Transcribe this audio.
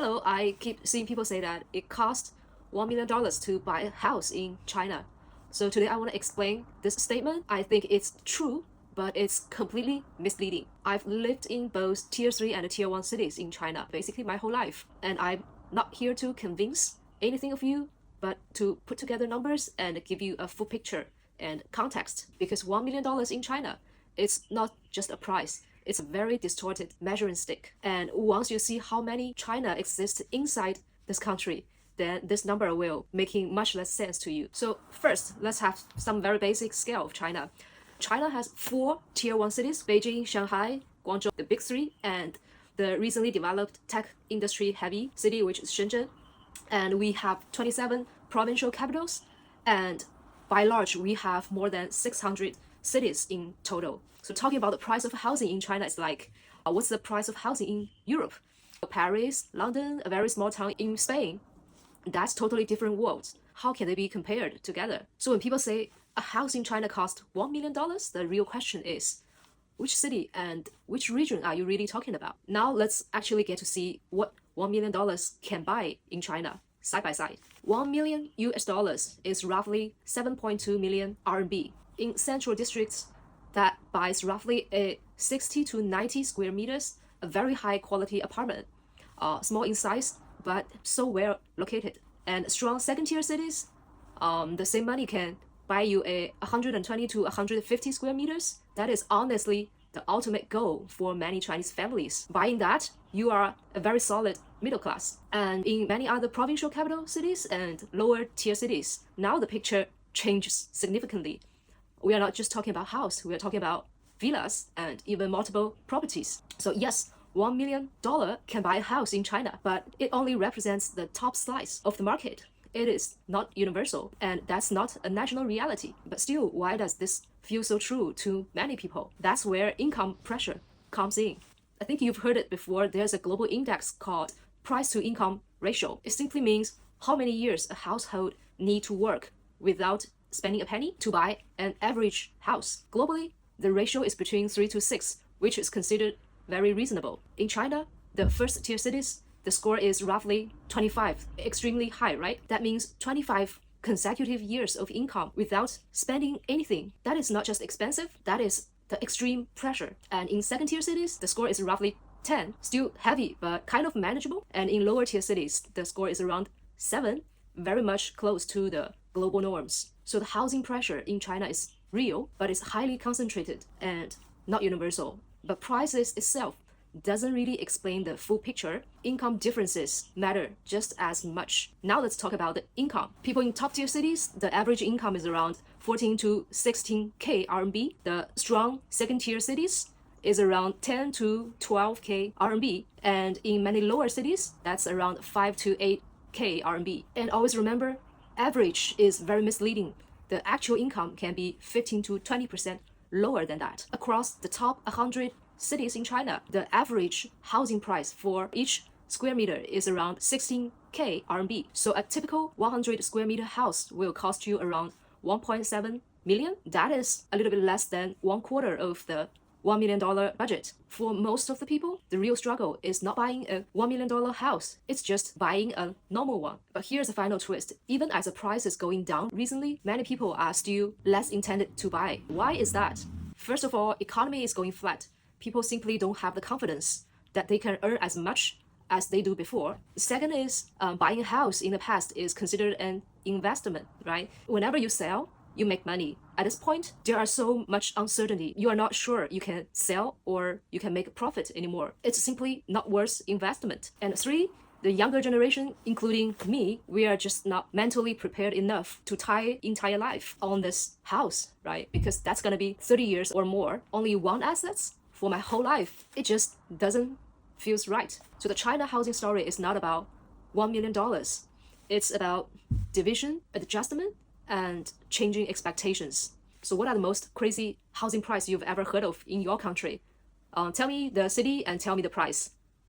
Hello, I keep seeing people say that it costs $1 million to buy a house in China. So today I want to explain this statement. I think it's true, but it's completely misleading. I've lived in both tier 3 and tier 1 cities in China basically my whole life. And I'm not here to convince anything of you, but to put together numbers and give you a full picture and context. Because $1 million in China, it's not just a price. It's a very distorted measuring stick. And once you see how many China exists inside this country, then this number will making much less sense to you. So first, let's have some very basic scale of China. China has 4 tier 1 cities: Beijing, Shanghai, Guangzhou, the big 3, and the recently developed tech industry heavy city, which is Shenzhen. And we have 27 provincial capitals, and by large, we have more than 600 cities in total. So talking about the price of housing in China is like, what's the price of housing in Europe? Paris, London, a very small town in Spain. That's totally different worlds. How can they be compared together? So when people say a house in China costs $1 million, the real question is, which city and which region are you really talking about? Now let's actually get to see what $1 million can buy in China side by side. 1 million US dollars is roughly 7.2 million RMB. In central districts, that buys roughly a 60 to 90 square meters, a very high quality apartment, small in size, but so well located. And strong second tier cities, the same money can buy you a 120 to 150 square meters. That is honestly the ultimate goal for many Chinese families. Buying that, you are a very solid middle class. And in many other provincial capital cities and lower tier cities, now the picture changes significantly. We are not just talking about house, we are talking about villas and even multiple properties. So yes, $1 million can buy a house in China, but it only represents the top slice of the market. It is not universal, and that's not a national reality. But still, why does this feel so true to many people? That's where income pressure comes in. I think you've heard it before. There's a global index called price to income ratio. It simply means how many years a household need to work without spending a penny to buy an average house. Globally, the ratio is between 3 to 6, which is considered very reasonable. In China, the first tier cities, the score is roughly 25, extremely high, right? That means 25 consecutive years of income without spending anything. That is not just expensive, that is the extreme pressure. And in second tier cities, the score is roughly 10, still heavy, but kind of manageable. And in lower tier cities, the score is around 7, very much close to the global norms. So the housing pressure in China is real, but it's highly concentrated and not universal. But prices itself doesn't really explain the full picture. Income differences matter just as much. Now let's talk about the income. People in top tier cities, the average income is around 14 to 16k RMB. The strong second tier cities is around 10 to 12k RMB. And in many lower cities, that's around 5 to 8k RMB. And always remember, average is very misleading. The actual income can be 15 to 20% lower than that. Across the top 100 cities in China, the average housing price for each square meter is around 16k RMB. So a typical 100 square meter house will cost you around 1.7 million. That is a little bit less than 1/4 of the $1 million budget. For most of the people, the real struggle is not buying a $1 million house. It's just buying a normal one. But here's the final twist. Even as the price is going down recently, many people are still less intended to buy. Why is that? First of all, economy is going flat. People simply don't have the confidence that they can earn as much as they do before. Second is buying a house in the past is considered an investment, right? Whenever you sell, you make money. At this point, there are so much uncertainty. You are not sure you can sell or you can make a profit anymore. It's simply not worth investment. And 3, the younger generation, including me, we are just not mentally prepared enough to tie entire life on this house, right? Because that's gonna be 30 years or more. Only one assets for my whole life. It just doesn't feels right. So the China housing story is not about $1 million. It's about division, adjustment, and changing expectations. So what are the most crazy housing price you've ever heard of in your country? Tell me the city and tell me the price.